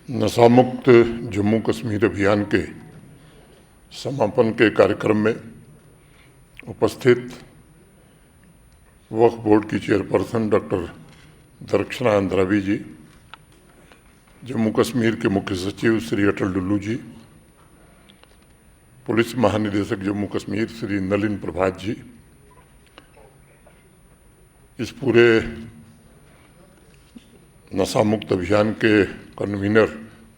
नशामुक्त जम्मू कश्मीर अभियान के समापन के कार्यक्रम में उपस्थित वक्फ बोर्ड की चेयरपर्सन डॉक्टर दरक्षणा अंद्रावी जी, जम्मू कश्मीर के मुख्य सचिव श्री अटल डुल्लू जी, पुलिस महानिदेशक जम्मू कश्मीर श्री नलिन प्रभात जी, इस पूरे नशा मुक्त अभियान के कन्वीनर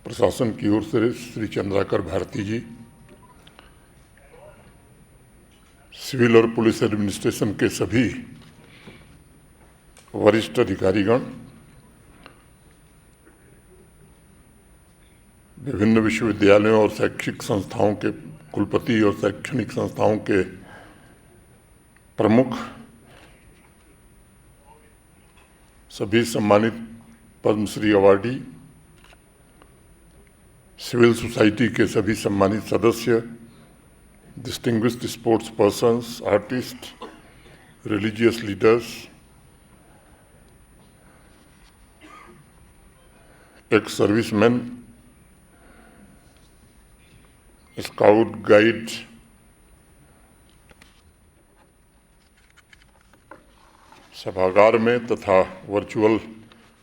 प्रशासन की ओर से श्री चंद्राकर भारती जी, सिविल और पुलिस एडमिनिस्ट्रेशन के सभी वरिष्ठ अधिकारीगण, विभिन्न विश्वविद्यालयों और शैक्षिक संस्थाओं के कुलपति और शैक्षणिक संस्थाओं के प्रमुख, सभी सम्मानित पद्मश्री अवार्डी, सिविल सोसाइटी के सभी सम्मानित सदस्य, distinguished sports persons, artist, religious leaders, ex serviceman, scout guide, सभागार में तथा वर्चुअल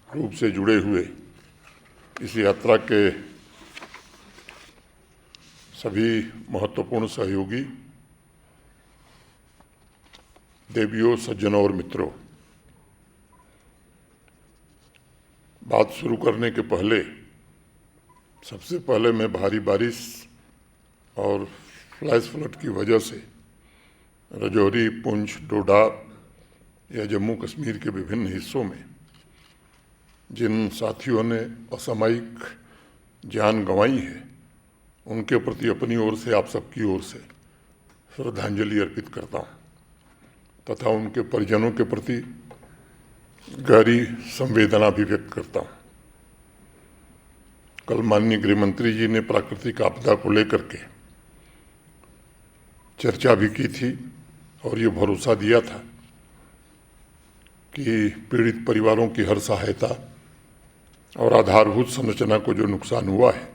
रूप से जुड़े हुए इस यात्रा के सभी महत्वपूर्ण सहयोगी, देवियों, सज्जनों और मित्रों, बात शुरू करने के पहले सबसे पहले मैं भारी बारिश और फ्लैश फ्लड की वजह से राजौरी, पुंछ, डोडा या जम्मू कश्मीर के विभिन्न हिस्सों में जिन साथियों ने असामयिक जान गंवाई है, उनके प्रति अपनी ओर से, आप सबकी ओर से श्रद्धांजलि अर्पित करता हूँ तथा उनके परिजनों के प्रति गहरी संवेदना भी व्यक्त करता हूँ। कल माननीय गृह मंत्री जी ने प्राकृतिक आपदा को लेकर के चर्चा भी की थी और ये भरोसा दिया था कि पीड़ित परिवारों की हर सहायता और आधारभूत संरचना को जो नुकसान हुआ है,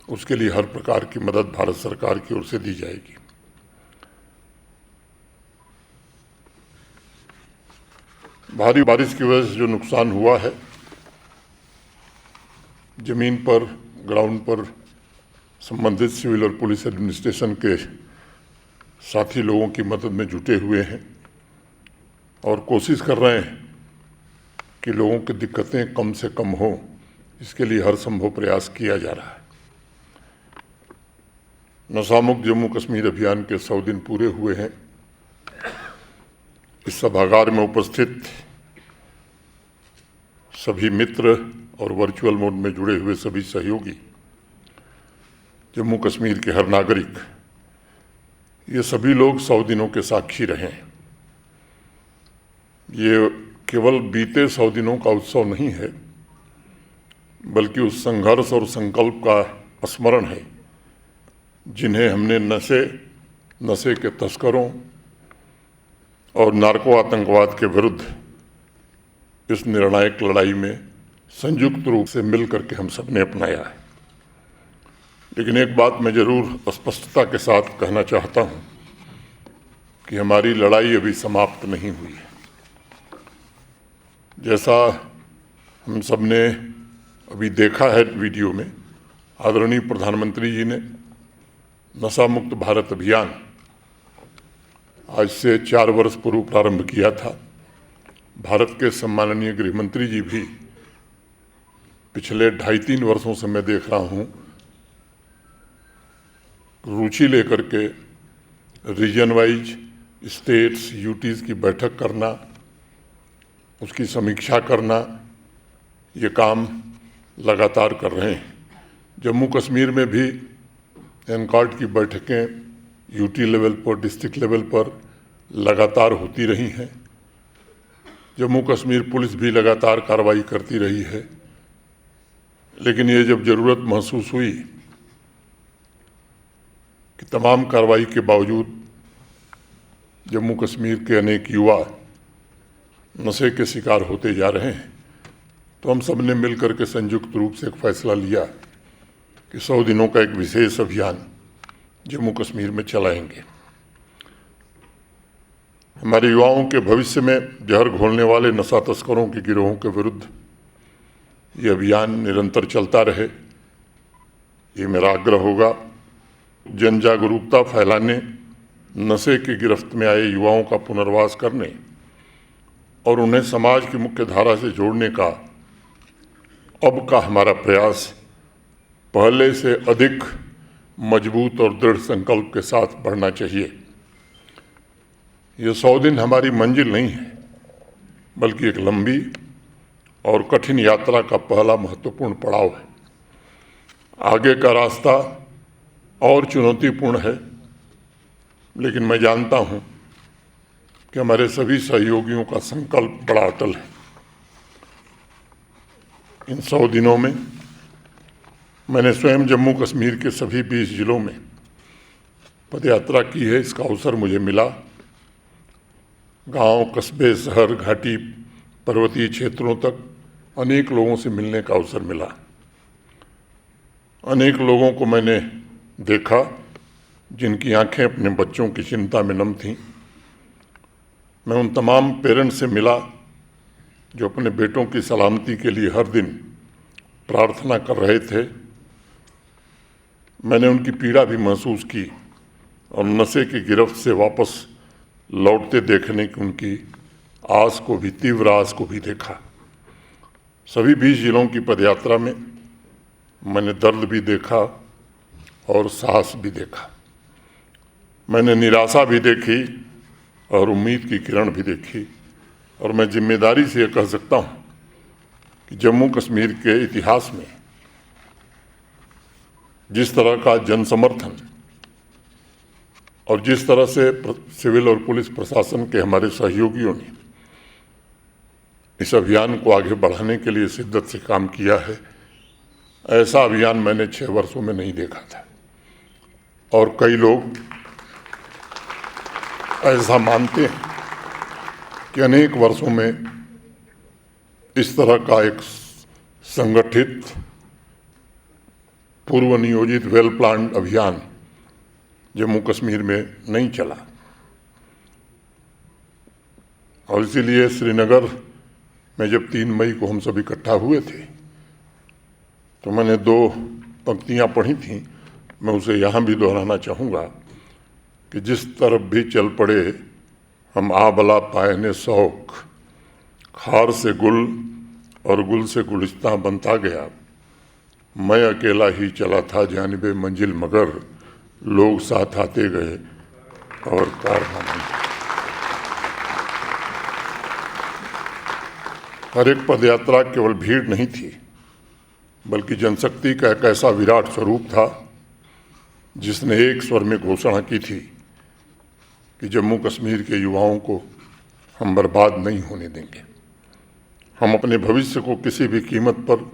उसके लिए हर प्रकार की मदद भारत सरकार की ओर से दी जाएगी। भारी बारिश की वजह से जो नुकसान हुआ है, जमीन पर, ग्राउंड पर संबंधित सिविल और पुलिस एडमिनिस्ट्रेशन के साथी लोगों की मदद में जुटे हुए हैं और कोशिश कर रहे हैं कि लोगों की दिक्कतें कम से कम हों, इसके लिए हर संभव प्रयास किया जा रहा है। नशामुक्त जम्मू कश्मीर अभियान के 100 दिन पूरे हुए हैं। इस सभागार में उपस्थित सभी मित्र और वर्चुअल मोड में जुड़े हुए सभी सहयोगी, जम्मू कश्मीर के हर नागरिक, ये सभी लोग 100 दिनों के साक्षी रहे हैं। ये केवल बीते 100 दिनों का उत्सव नहीं है, बल्कि उस संघर्ष और संकल्प का स्मरण है जिन्हें हमने नशे के तस्करों और नार्को आतंकवाद के विरुद्ध इस निर्णायक लड़ाई में संयुक्त रूप से मिलकर के हम सब ने अपनाया है। लेकिन एक बात मैं जरूर स्पष्टता के साथ कहना चाहता हूं कि हमारी लड़ाई अभी समाप्त नहीं हुई है। जैसा हम सब ने अभी देखा है वीडियो में, आदरणीय प्रधानमंत्री जी ने नशा मुक्त भारत अभियान आज से 4 वर्ष पूर्व प्रारंभ किया था। भारत के सम्माननीय गृह मंत्री जी भी पिछले 2.5-3 वर्षों से मैं देख रहा हूँ रुचि लेकर के रीजन वाइज, स्टेट्स, यूटीज़ की बैठक करना, उसकी समीक्षा करना, ये काम लगातार कर रहे हैं। जम्मू कश्मीर में भी एनकॉर्ड की बैठकें यूटी लेवल पर, डिस्ट्रिक्ट लेवल पर लगातार होती रही हैं। जम्मू कश्मीर पुलिस भी लगातार कार्रवाई करती रही है। लेकिन ये जब ज़रूरत महसूस हुई कि तमाम कार्रवाई के बावजूद जम्मू कश्मीर के अनेक युवा नशे के शिकार होते जा रहे हैं, तो हम सब ने मिलकर के संयुक्त रूप से एक फैसला लिया कि 100 दिनों का एक विशेष अभियान जम्मू कश्मीर में चलाएंगे। हमारे युवाओं के भविष्य में जहर घोलने वाले नशा तस्करों के गिरोहों के विरुद्ध ये अभियान निरंतर चलता रहे, ये मेरा आग्रह होगा। जन जागरूकता फैलाने, नशे की गिरफ्त में आए युवाओं का पुनर्वास करने और उन्हें समाज की मुख्य धारा से जोड़ने का अब का हमारा प्रयास पहले से अधिक मजबूत और दृढ़ संकल्प के साथ बढ़ना चाहिए। ये 100 दिन हमारी मंजिल नहीं है, बल्कि एक लंबी और कठिन यात्रा का पहला महत्वपूर्ण पड़ाव है। आगे का रास्ता और चुनौतीपूर्ण है, लेकिन मैं जानता हूं कि हमारे सभी सहयोगियों का संकल्प बड़ा अटल है। इन 100 दिनों में मैंने स्वयं जम्मू कश्मीर के सभी 20 जिलों में पदयात्रा की है। इसका अवसर मुझे मिला। गांव, कस्बे, शहर, घाटी, पर्वतीय क्षेत्रों तक अनेक लोगों से मिलने का अवसर मिला। अनेक लोगों को मैंने देखा जिनकी आंखें अपने बच्चों की चिंता में नम थीं। मैं उन तमाम पेरेंट्स से मिला जो अपने बेटों की सलामती के लिए हर दिन प्रार्थना कर रहे थे। मैंने उनकी पीड़ा भी महसूस की और नशे की गिरफ्त से वापस लौटते देखने की उनकी आस को भी, तीव्र आस को भी देखा। सभी 20 जिलों की पदयात्रा में मैंने दर्द भी देखा और साहस भी देखा। मैंने निराशा भी देखी और उम्मीद की किरण भी देखी। और मैं जिम्मेदारी से यह कह सकता हूं कि जम्मू कश्मीर के इतिहास में जिस तरह का जन समर्थन और जिस तरह से सिविल और पुलिस प्रशासन के हमारे सहयोगियों ने इस अभियान को आगे बढ़ाने के लिए शिद्दत से काम किया है, ऐसा अभियान मैंने 6 वर्षों में नहीं देखा था। और कई लोग ऐसा मानते हैं कि अनेक वर्षों में इस तरह का एक संगठित, पूर्व नियोजित, वेल प्लान्ड अभियान जम्मू कश्मीर में नहीं चला। और इसीलिए श्रीनगर में जब 3 मई को हम सब इकट्ठा हुए थे तो मैंने 2 पंक्तियां पढ़ी थीं। मैं उसे यहाँ भी दोहराना चाहूँगा कि जिस तरफ भी चल पड़े हम आबला पायने शौक, खार से गुल और गुल से गुलिस्तां बनता गया। मैं अकेला ही चला था जानिबे मंजिल, मगर लोग साथ आते गए और कारखाना। हर एक पदयात्रा केवल भीड़ नहीं थी, बल्कि जनशक्ति का एक ऐसा विराट स्वरूप था जिसने एक स्वर में घोषणा की थी कि जम्मू कश्मीर के युवाओं को हम बर्बाद नहीं होने देंगे। हम अपने भविष्य को किसी भी कीमत पर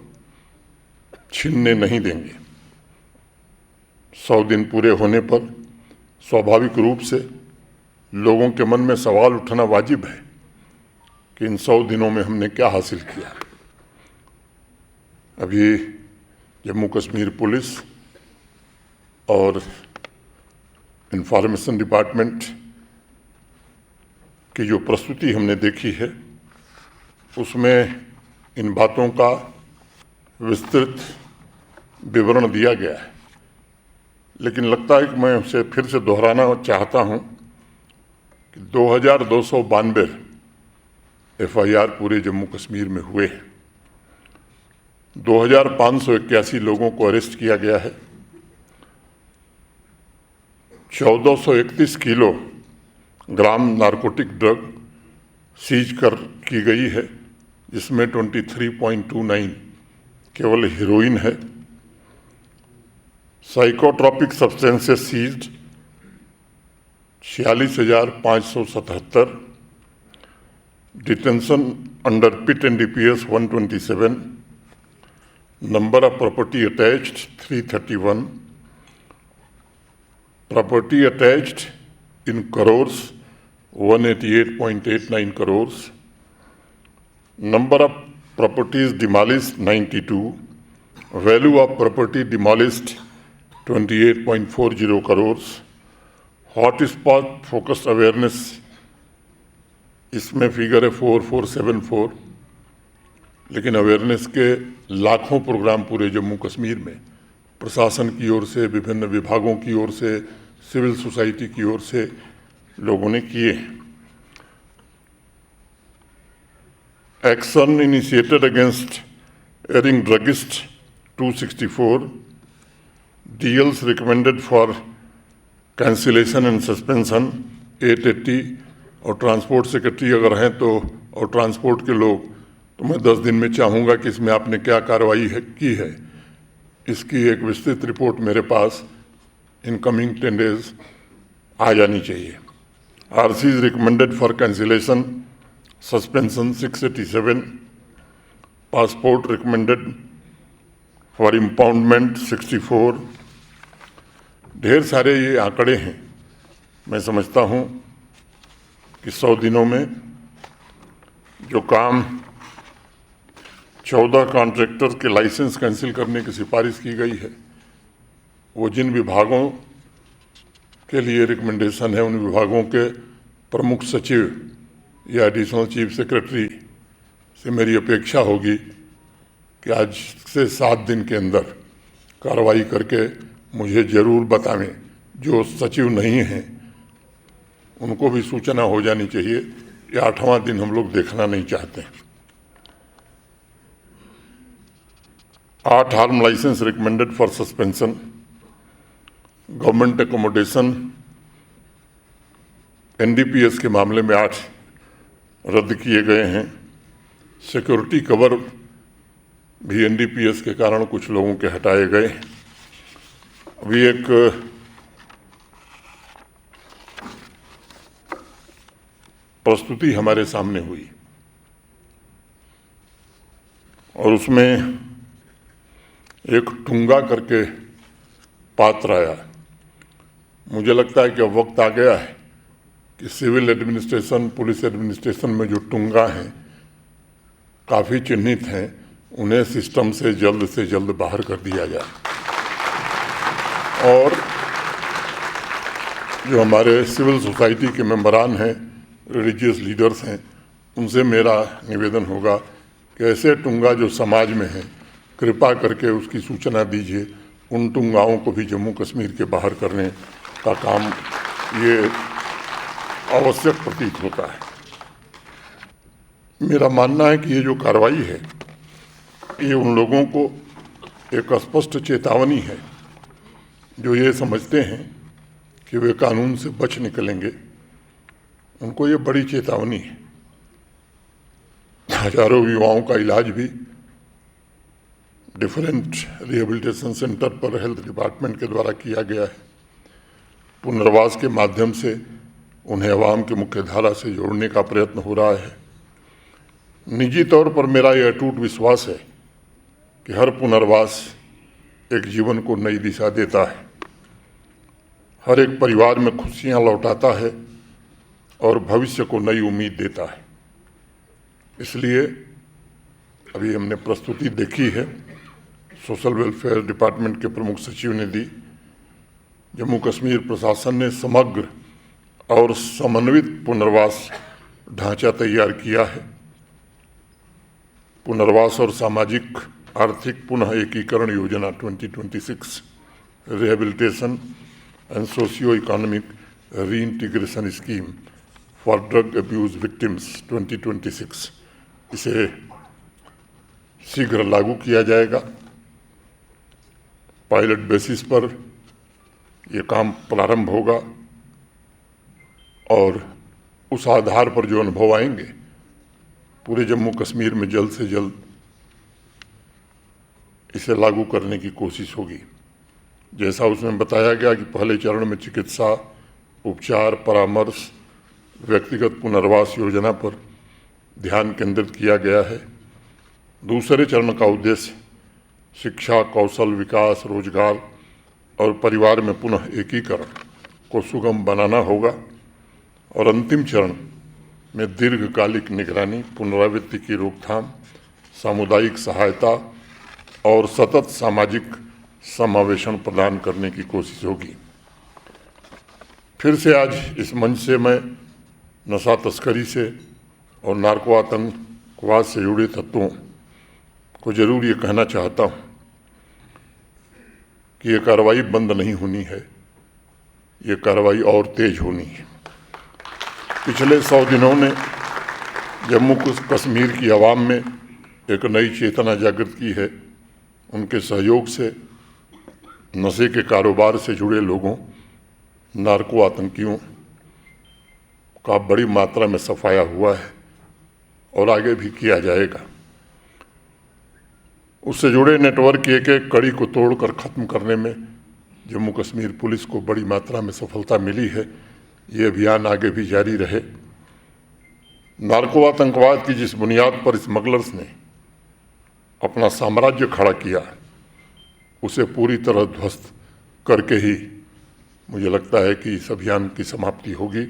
छीनने नहीं देंगे। 100 दिन पूरे होने पर स्वाभाविक रूप से लोगों के मन में सवाल उठना वाजिब है कि इन 100 दिनों में हमने क्या हासिल किया। अभी जम्मू कश्मीर पुलिस और इंफॉर्मेशन डिपार्टमेंट की जो प्रस्तुति हमने देखी है, उसमें इन बातों का विस्तृत विवरण दिया गया है। लेकिन लगता है कि मैं उसे फिर से दोहराना चाहता हूं कि 2292 FIR पूरे जम्मू कश्मीर में हुए हैं। 2581 लोगों को अरेस्ट किया गया है। 1431 kilogram narcotic drug seize की गई है, जिसमें 23.29 केवल हीरोइन है। Psychotropic substances seized 46,577। Detention under PIT and DPS 127। Number of property attached 331। Property attached in crores 188.89 crores. Number of properties demolished 92, value of property demolished 28.40 crores, hotspot focused awareness इसमें figure है 4474, लेकिन awareness के लाखों programme पूरे जम्मू कश्मीर में प्रशासन की ओर से, विभिन्न विभागों की ओर से, सिविल सोसाइटी की ओर से लोगों ने किए हैं। Action initiated against erring druggist 264, DLs recommended for cancellation and suspension 880, और ट्रांसपोर्ट सेक्रेटरी अगर हैं तो और ट्रांसपोर्ट के लोग, तो मैं 10 दिन में चाहूँगा कि इसमें आपने क्या कार्रवाई की है, इसकी एक विस्तृत रिपोर्ट मेरे पास इन कमिंग 10 डेज आ जानी चाहिए। RC is recommended for cancellation suspension 687, passport recommended for impoundment 64। ढेर सारे ये आंकड़े हैं। मैं समझता हूँ कि 100 दिनों में जो काम 14 कॉन्ट्रैक्टर के लाइसेंस कैंसिल करने की सिफारिश की गई है, वो जिन विभागों के लिए रिकमेंडेशन है, उन विभागों के प्रमुख सचिव या एडिशनल चीफ सेक्रेटरी से मेरी अपेक्षा होगी कि आज से 7 दिन के अंदर कार्रवाई करके मुझे ज़रूर बतावें। जो सचिव नहीं हैं उनको भी सूचना हो जानी चाहिए। ये 8वां दिन हम लोग देखना नहीं चाहते। 8 arms licence recommended for suspension, government accommodation NDPS के मामले में 8 रद्द किए गए हैं। सिक्योरिटी कवर भी एनडीपीएस के कारण कुछ लोगों के हटाए गए। अभी एक प्रस्तुति हमारे सामने हुई और उसमें एक टुंगा करके पात्र आया। मुझे लगता है कि अब वक्त आ गया है कि सिविल एडमिनिस्ट्रेशन, पुलिस एडमिनिस्ट्रेशन में जो टुंगा हैं, काफ़ी चिन्हित हैं, उन्हें सिस्टम से जल्द बाहर कर दिया जाए। और जो हमारे सिविल सोसाइटी के मेंबरान हैं, रिलीजियस लीडर्स हैं, उनसे मेरा निवेदन होगा कि ऐसे टुंगा जो समाज में हैं, कृपा करके उसकी सूचना दीजिए। उन टुंगाओं को भी जम्मू कश्मीर के बाहर करने का काम ये आवश्यक प्रतीत होता है। मेरा मानना है कि ये जो कार्रवाई है, ये उन लोगों को एक स्पष्ट चेतावनी है जो ये समझते हैं कि वे कानून से बच निकलेंगे। उनको ये बड़ी चेतावनी है। हजारों युवाओं का इलाज भी डिफरेंट रिहेबिलिटेशन सेंटर पर हेल्थ डिपार्टमेंट के द्वारा किया गया है। पुनर्वास के माध्यम से उन्हें आवाम के मुख्य धारा से जोड़ने का प्रयत्न हो रहा है। निजी तौर पर मेरा यह अटूट विश्वास है कि हर पुनर्वास एक जीवन को नई दिशा देता है, हर एक परिवार में खुशियां लौटाता है और भविष्य को नई उम्मीद देता है। इसलिए अभी हमने प्रस्तुति देखी है, सोशल वेलफेयर डिपार्टमेंट के प्रमुख सचिव ने दी। जम्मू कश्मीर प्रशासन ने समग्र और समन्वित पुनर्वास ढांचा तैयार किया है। पुनर्वास और सामाजिक आर्थिक पुनः एकीकरण योजना 2026, rehabilitation and socio economic reintegration scheme for drug abuse victims 2026, इसे शीघ्र लागू किया जाएगा। पायलट बेसिस पर यह काम प्रारंभ होगा और उस आधार पर जो अनुभव आएंगे, पूरे जम्मू कश्मीर में जल्द से जल्द इसे लागू करने की कोशिश होगी। जैसा उसमें बताया गया कि पहले चरण में चिकित्सा, उपचार, परामर्श, व्यक्तिगत पुनर्वास योजना पर ध्यान केंद्रित किया गया है। दूसरे चरण का उद्देश्य शिक्षा, कौशल विकास, रोजगार और परिवार में पुनः एकीकरण को सुगम बनाना होगा। और अंतिम चरण में दीर्घकालिक निगरानी, पुनरावृत्ति की रोकथाम, सामुदायिक सहायता और सतत सामाजिक समावेशन प्रदान करने की कोशिश होगी। फिर से आज इस मंच से मैं नशा तस्करी से और नार्को आतंकवाद से जुड़े तत्वों को जरूर ये कहना चाहता हूँ कि ये कार्रवाई बंद नहीं होनी है, ये कार्रवाई और तेज होनी है। पिछले 100 दिनों ने जम्मू कश्मीर की आवाम में एक नई चेतना जागृत की है। उनके सहयोग से नशे के कारोबार से जुड़े लोगों, नार्को आतंकियों का बड़ी मात्रा में सफाया हुआ है और आगे भी किया जाएगा। उससे जुड़े नेटवर्क की एक एक कड़ी को तोड़कर ख़त्म करने में जम्मू कश्मीर पुलिस को बड़ी मात्रा में सफलता मिली है। ये अभियान आगे भी जारी रहे। नार्को आतंकवाद की जिस बुनियाद पर स्मगलर्स ने अपना साम्राज्य खड़ा किया, उसे पूरी तरह ध्वस्त करके ही मुझे लगता है कि इस अभियान की समाप्ति होगी।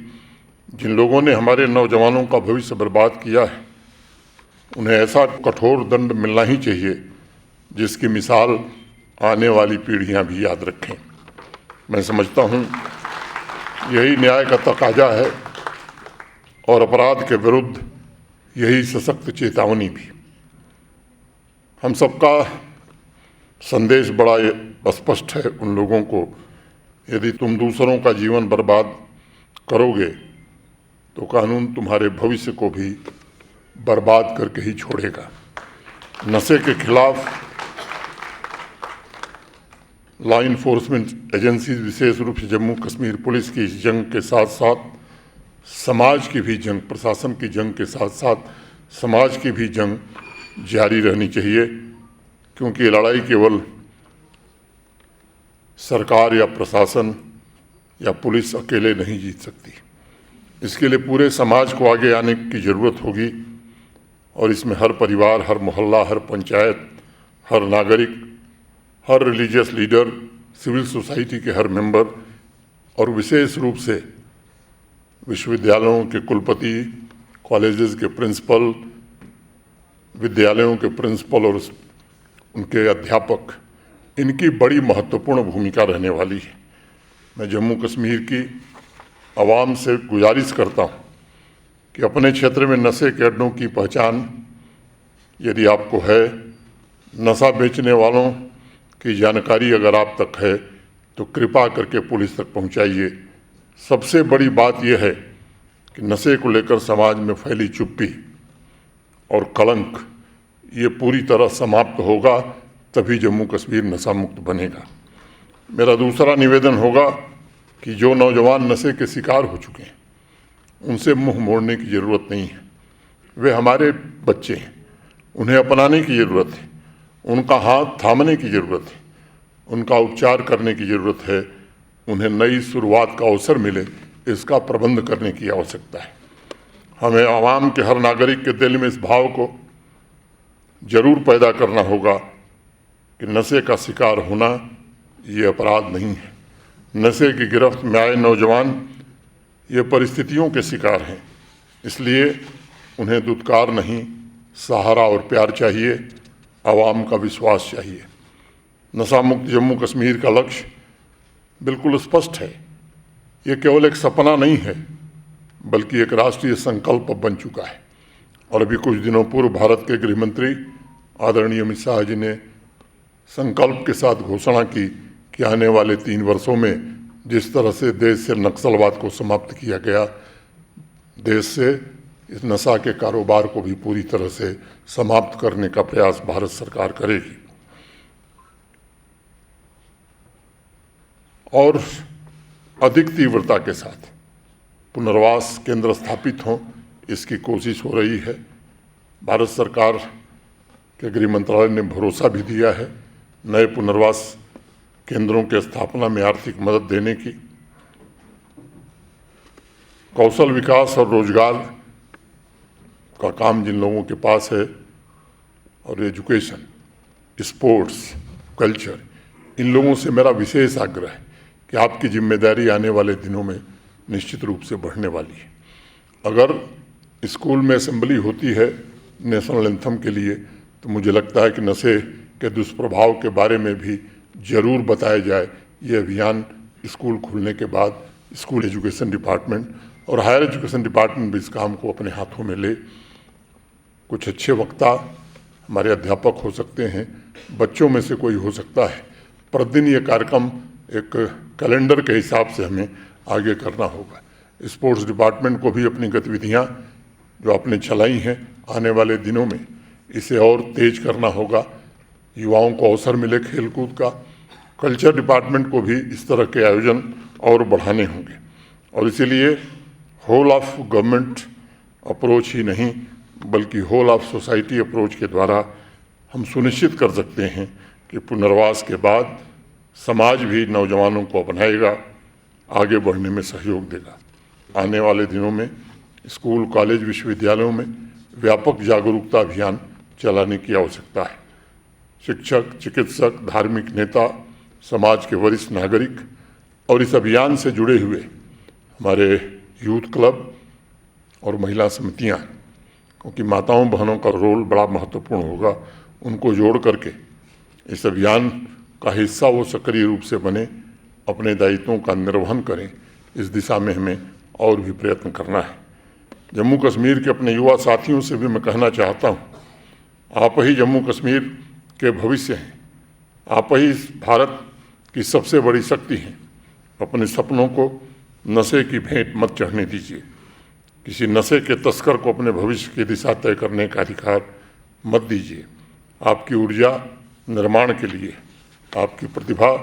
जिन लोगों ने हमारे नौजवानों का भविष्य बर्बाद किया है, उन्हें ऐसा कठोर दंड मिलना ही चाहिए जिसकी मिसाल आने वाली पीढ़ियां भी याद रखें। मैं समझता हूं यही न्याय का तकाजा है और अपराध के विरुद्ध यही सशक्त चेतावनी भी। हम सबका संदेश बड़ा स्पष्ट है उन लोगों को, यदि तुम दूसरों का जीवन बर्बाद करोगे तो कानून तुम्हारे भविष्य को भी बर्बाद करके ही छोड़ेगा। नशे के खिलाफ लॉ इन्फोर्समेंट एजेंसीज, विशेष रूप से जम्मू कश्मीर पुलिस की इस जंग के साथ साथ समाज की भी जंग, प्रशासन की जंग के साथ साथ समाज की भी जंग जारी रहनी चाहिए, क्योंकि ये लड़ाई केवल सरकार या प्रशासन या पुलिस अकेले नहीं जीत सकती। इसके लिए पूरे समाज को आगे आने की ज़रूरत होगी और इसमें हर परिवार, हर मोहल्ला, हर पंचायत, हर नागरिक, हर रिलीजियस लीडर, सिविल सोसाइटी के हर मेंबर और विशेष रूप से विश्वविद्यालयों के कुलपति, कॉलेजेस के प्रिंसिपल, विद्यालयों के प्रिंसिपल और उनके अध्यापक, इनकी बड़ी महत्वपूर्ण भूमिका रहने वाली है। मैं जम्मू कश्मीर की आवाम से गुजारिश करता हूँ कि अपने क्षेत्र में नशे के अड्डों की पहचान यदि आपको है, नशा बेचने वालों की जानकारी अगर आप तक है तो कृपा करके पुलिस तक पहुँचाइए। सबसे बड़ी बात यह है कि नशे को लेकर समाज में फैली चुप्पी और कलंक, ये पूरी तरह समाप्त होगा, तभी जम्मू कश्मीर नशा मुक्त बनेगा। मेरा दूसरा निवेदन होगा कि जो नौजवान नशे के शिकार हो चुके हैं उनसे मुंह मोड़ने की ज़रूरत नहीं है। वे हमारे बच्चे हैं, उन्हें अपनाने की ज़रूरत है, उनका हाथ थामने की ज़रूरत है, उनका उपचार करने की ज़रूरत है, उन्हें नई शुरुआत का अवसर मिले, इसका प्रबंध करने की आवश्यकता है। हमें आवाम के हर नागरिक के दिल में इस भाव को जरूर पैदा करना होगा कि नशे का शिकार होना ये अपराध नहीं है। नशे की गिरफ्त में आए नौजवान ये परिस्थितियों के शिकार हैं, इसलिए उन्हें दुत्कार नहीं, सहारा और प्यार चाहिए, आवाम का विश्वास चाहिए। नशा मुक्त जम्मू कश्मीर का लक्ष्य बिल्कुल स्पष्ट है। ये केवल एक सपना नहीं है, बल्कि एक राष्ट्रीय संकल्प बन चुका है। और अभी कुछ दिनों पूर्व भारत के गृह मंत्री आदरणीय अमित शाह जी ने संकल्प के साथ घोषणा की कि आने वाले 3 वर्षों में जिस तरह से देश से नक्सलवाद को समाप्त किया गया, देश से इस नशा के कारोबार को भी पूरी तरह से समाप्त करने का प्रयास भारत सरकार करेगी। और अधिक तीव्रता के साथ पुनर्वास केंद्र स्थापित हों, इसकी कोशिश हो रही है। भारत सरकार के गृह मंत्रालय ने भरोसा भी दिया है नए पुनर्वास केंद्रों के स्थापना में आर्थिक मदद देने की। कौशल विकास और रोजगार का काम जिन लोगों के पास है, और एजुकेशन, स्पोर्ट्स, कल्चर, इन लोगों से मेरा विशेष आग्रह है कि आपकी जिम्मेदारी आने वाले दिनों में निश्चित रूप से बढ़ने वाली है। अगर स्कूल में असेंबली होती है नेशनल एंथम के लिए, तो मुझे लगता है कि नशे के दुष्प्रभाव के बारे में भी ज़रूर बताया जाए। ये अभियान स्कूल खुलने के बाद स्कूल एजुकेशन डिपार्टमेंट और हायर एजुकेशन डिपार्टमेंट भी इस काम को अपने हाथों में ले। कुछ अच्छे वक्ता हमारे अध्यापक हो सकते हैं, बच्चों में से कोई हो सकता है। प्रतिदिन ये कार्यक्रम एक कैलेंडर के हिसाब से हमें आगे करना होगा। स्पोर्ट्स डिपार्टमेंट को भी अपनी गतिविधियां जो आपने चलाई हैं आने वाले दिनों में इसे और तेज करना होगा, युवाओं को अवसर मिले खेलकूद का। कल्चर डिपार्टमेंट को भी इस तरह के आयोजन और बढ़ाने होंगे और इसीलिए होल ऑफ गवर्नमेंट अप्रोच ही नहीं बल्कि होल ऑफ सोसाइटी अप्रोच के द्वारा हम सुनिश्चित कर सकते हैं कि पुनर्वास के बाद समाज भी नौजवानों को अपनाएगा, आगे बढ़ने में सहयोग देगा। आने वाले दिनों में स्कूल, कॉलेज, विश्वविद्यालयों में व्यापक जागरूकता अभियान चलाने की आवश्यकता है। शिक्षक, चिकित्सक, धार्मिक नेता, समाज के वरिष्ठ नागरिक और इस अभियान से जुड़े हुए हमारे यूथ क्लब और महिला समितियां, क्योंकि माताओं बहनों का रोल बड़ा महत्वपूर्ण होगा, उनको जोड़ करके इस अभियान का हिस्सा वो सक्रिय रूप से बने, अपने दायित्वों का निर्वहन करें। इस दिशा में हमें और भी प्रयत्न करना है। जम्मू कश्मीर के अपने युवा साथियों से भी मैं कहना चाहता हूँ, आप ही जम्मू कश्मीर के भविष्य हैं, आप ही इस भारत की सबसे बड़ी शक्ति हैं। अपने सपनों को नशे की भेंट मत चढ़ने दीजिए। किसी नशे के तस्कर को अपने भविष्य की दिशा तय करने का अधिकार मत दीजिए। आपकी ऊर्जा निर्माण के लिए, आपकी प्रतिभा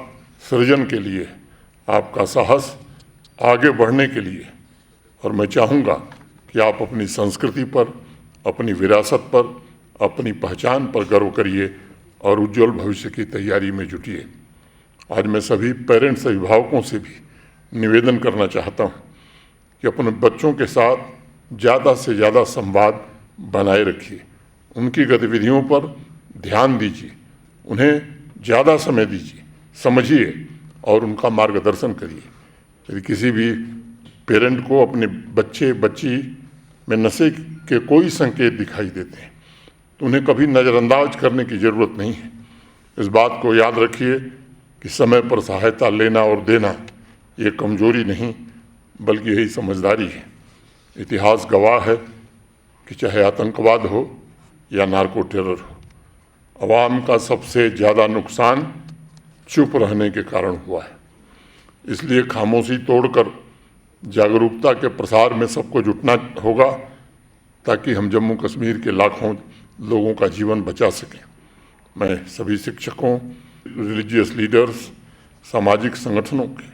सृजन के लिए, आपका साहस आगे बढ़ने के लिए, और मैं चाहूँगा कि आप अपनी संस्कृति पर, अपनी विरासत पर, अपनी पहचान पर गर्व करिए और उज्जवल भविष्य की तैयारी में जुटिए। आज मैं सभी पेरेंट्स, अभिभावकों से भी निवेदन करना चाहता हूँ कि अपने बच्चों के साथ ज़्यादा से ज़्यादा संवाद बनाए रखिए, उनकी गतिविधियों पर ध्यान दीजिए, उन्हें ज़्यादा समय दीजिए, समझिए और उनका मार्गदर्शन करिए। यदि किसी भी पेरेंट को अपने बच्चे बच्ची में नशे के कोई संकेत दिखाई देते हैं तो उन्हें कभी नज़रअंदाज करने की ज़रूरत नहीं है। इस बात को याद रखिए कि समय पर सहायता लेना और देना ये कमजोरी नहीं बल्कि यही समझदारी है। इतिहास गवाह है कि चाहे आतंकवाद हो या नार्को टेरर हो, अवाम का सबसे ज़्यादा नुकसान चुप रहने के कारण हुआ है। इसलिए खामोशी तोड़कर जागरूकता के प्रसार में सबको जुटना होगा ताकि हम जम्मू कश्मीर के लाखों लोगों का जीवन बचा सकें। मैं सभी शिक्षकों, रिलीजियस लीडर्स, सामाजिक संगठनों के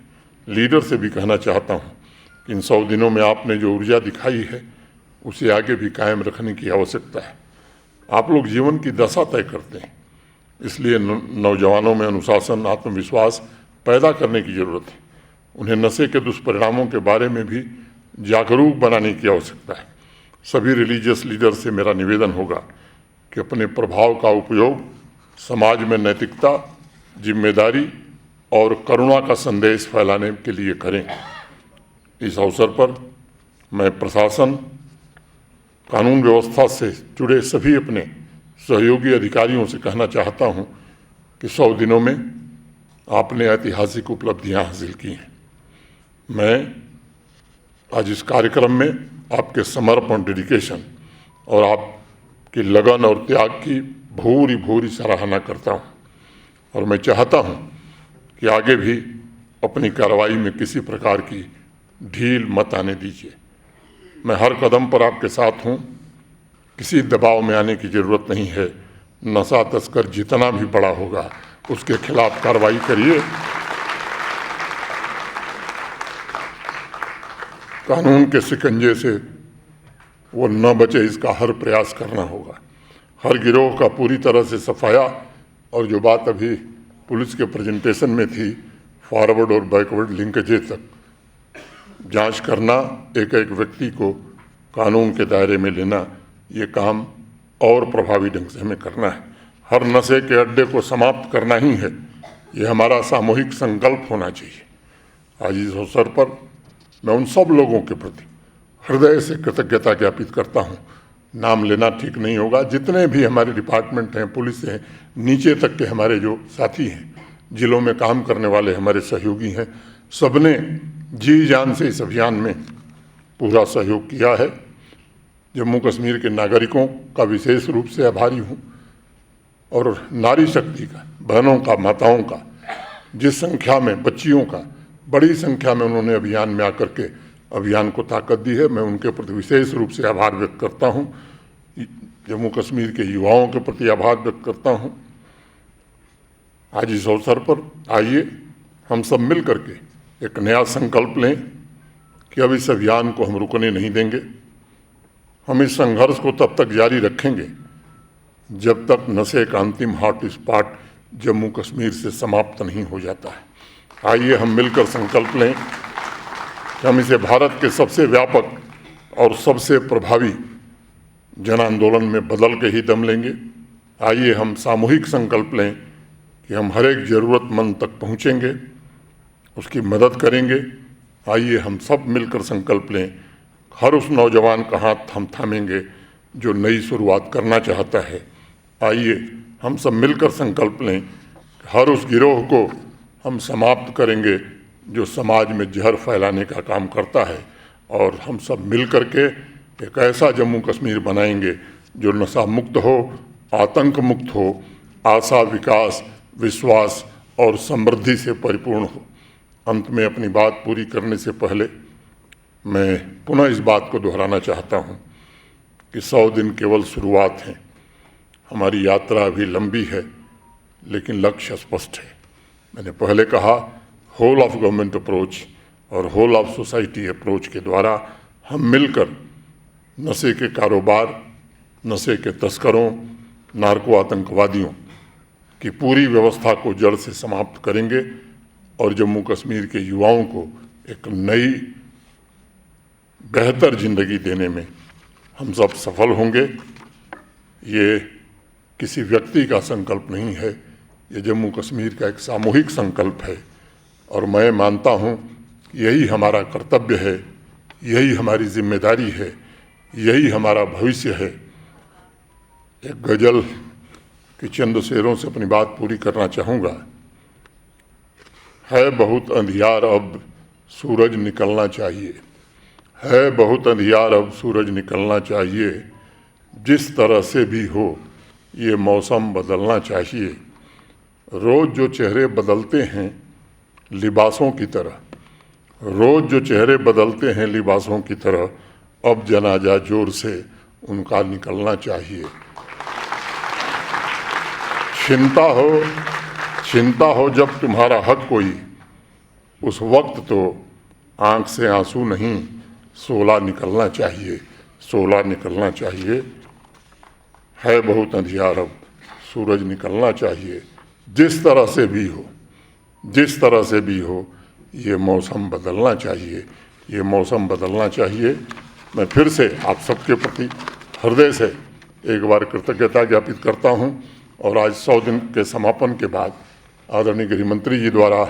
लीडर से भी कहना चाहता हूँ कि इन 100 दिनों में आपने जो ऊर्जा दिखाई है उसे आगे भी कायम रखने की आवश्यकता है। आप लोग जीवन की दशा तय करते हैं, इसलिए नौजवानों में अनुशासन, आत्मविश्वास पैदा करने की ज़रूरत है। उन्हें नशे के दुष्परिणामों के बारे में भी जागरूक बनाने की आवश्यकता है। सभी रिलीजियस लीडर से मेरा निवेदन होगा कि अपने प्रभाव का उपयोग समाज में नैतिकता, जिम्मेदारी और करुणा का संदेश फैलाने के लिए करें। इस अवसर पर मैं प्रशासन, कानून व्यवस्था से जुड़े सभी अपने सहयोगी अधिकारियों से कहना चाहता हूं कि 100 दिनों में आपने ऐतिहासिक उपलब्धियां हासिल की हैं। मैं आज इस कार्यक्रम में आपके समर्पण, डेडिकेशन और आपकी लगन और त्याग की भूरी भूरी सराहना करता हूं और मैं चाहता हूं कि आगे भी अपनी कार्रवाई में किसी प्रकार की ढील मत आने दीजिए। मैं हर कदम पर आपके साथ हूं, किसी दबाव में आने की ज़रूरत नहीं है। नशा तस्कर जितना भी बड़ा होगा उसके खिलाफ कार्रवाई करिए। कानून के शिकंजे से वो न बचे इसका हर प्रयास करना होगा। हर गिरोह का पूरी तरह से सफाया और जो बात अभी पुलिस के प्रेजेंटेशन में थी, फॉरवर्ड और बैकवर्ड लिंकेजेस तक जांच करना, एक एक व्यक्ति को कानून के दायरे में लेना, ये काम और प्रभावी ढंग से हमें करना है। हर नशे के अड्डे को समाप्त करना ही है, ये हमारा सामूहिक संकल्प होना चाहिए। आज इस अवसर पर मैं उन सब लोगों के प्रति हृदय से कृतज्ञता ज्ञापित करता हूँ नाम लेना ठीक नहीं होगा। जितने भी हमारे डिपार्टमेंट हैं, पुलिस हैं, नीचे तक के हमारे जो साथी हैं, जिलों में काम करने वाले हमारे सहयोगी हैं, सबने जी जान से इस अभियान में पूरा सहयोग किया है। जम्मू कश्मीर के नागरिकों का विशेष रूप से आभारी हूँ, और नारी शक्ति का, बहनों का, माताओं का, जिस संख्या में, बच्चियों का बड़ी संख्या में उन्होंने अभियान में आकर के अभियान को ताकत दी है, मैं उनके प्रति विशेष रूप से आभार व्यक्त करता हूँ। जम्मू कश्मीर के युवाओं के प्रति आभार व्यक्त करता हूँ। आज इस अवसर पर आइए हम सब मिल करके एक नया संकल्प लें कि अब इस अभियान को हम रुकने नहीं देंगे। हम इस संघर्ष को तब तक जारी रखेंगे जब तक नशे का अंतिम हॉट स्पॉट जम्मू कश्मीर से समाप्त नहीं हो जाता है। आइए हम मिलकर संकल्प लें कि हम इसे भारत के सबसे व्यापक और सबसे प्रभावी जन आंदोलन में बदल के ही दम लेंगे। आइए हम सामूहिक संकल्प लें कि हम हर एक ज़रूरतमंद तक पहुँचेंगे, उसकी मदद करेंगे। आइए हम सब मिलकर संकल्प लें, हर उस नौजवान का हाथ हम थामेंगे जो नई शुरुआत करना चाहता है। आइए हम सब मिलकर संकल्प लें, हर उस गिरोह को हम समाप्त करेंगे जो समाज में जहर फैलाने का काम करता है, और हम सब मिल कर के एक ऐसा जम्मू कश्मीर बनाएंगे जो नशा मुक्त हो, आतंक मुक्त हो, आशा, विकास, विश्वास और समृद्धि से परिपूर्ण हो। अंत में अपनी बात पूरी करने से पहले मैं पुनः इस बात को दोहराना चाहता हूँ कि 100 दिन केवल शुरुआत है। हमारी यात्रा अभी लंबी है, लेकिन लक्ष्य स्पष्ट है। मैंने पहले कहा, होल ऑफ गवर्नमेंट अप्रोच और होल ऑफ सोसाइटी अप्रोच के द्वारा हम मिलकर नशे के कारोबार, नशे के तस्करों, नार्को आतंकवादियों की पूरी व्यवस्था को जड़ से समाप्त करेंगे और जम्मू कश्मीर के युवाओं को एक नई बेहतर जिंदगी देने में हम सब सफल होंगे। ये किसी व्यक्ति का संकल्प नहीं है, ये जम्मू कश्मीर का एक सामूहिक संकल्प है, और मैं मानता हूँ यही हमारा कर्तव्य है, यही हमारी जिम्मेदारी है, यही हमारा भविष्य है। एक गज़ल के चंद शेरों से अपनी बात पूरी करना चाहूँगा। है बहुत अंधियार अब सूरज निकलना चाहिए, है बहुत अंधियार अब सूरज निकलना चाहिए, जिस तरह से भी हो ये मौसम बदलना चाहिए। रोज़ जो चेहरे बदलते हैं लिबासों की तरह, रोज़ जो चेहरे बदलते हैं लिबासों की तरह, अब जनाजा जोर से उनका निकलना चाहिए। चिंता हो जब तुम्हारा हक कोई, उस वक्त तो आँख से आंसू नहीं शोला निकलना चाहिए, शोला निकलना चाहिए। है बहुत अंधियार अब सूरज निकलना चाहिए, जिस तरह से भी हो, जिस तरह से भी हो ये मौसम बदलना चाहिए, ये मौसम बदलना चाहिए। मैं फिर से आप सबके प्रति हृदय से एक बार कृतज्ञता ज्ञापित करता हूँ। और आज 100 दिन के समापन के बाद आदरणीय गृह मंत्री जी द्वारा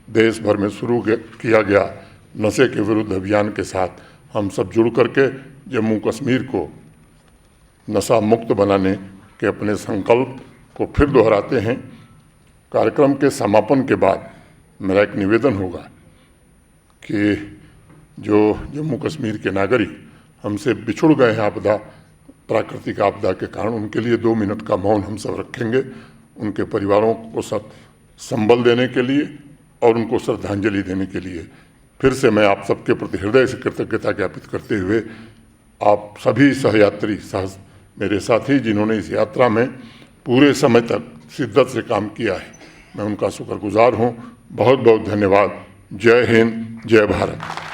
देश भर में शुरू किया गया नशे के विरुद्ध अभियान के साथ हम सब जुड़ करके जम्मू कश्मीर को नशा मुक्त बनाने के अपने संकल्प को फिर दोहराते हैं। कार्यक्रम के समापन के बाद मेरा एक निवेदन होगा कि जो जम्मू कश्मीर के नागरिक हमसे बिछुड़ गए हैं आपदा, प्राकृतिक आपदा के कारण, उनके लिए 2 मिनट का मौन हम सब रखेंगे, उनके परिवारों को संबल देने के लिए और उनको श्रद्धांजलि देने के लिए। फिर से मैं आप सबके प्रति हृदय से कृतज्ञता ज्ञापित करते हुए आप सभी सहयात्री, मेरे साथी जिन्होंने इस यात्रा में पूरे समय तक शिद्दत से काम किया है, मैं उनका शुक्रगुजार हूँ। बहुत बहुत धन्यवाद। जय हिंद, जय भारत।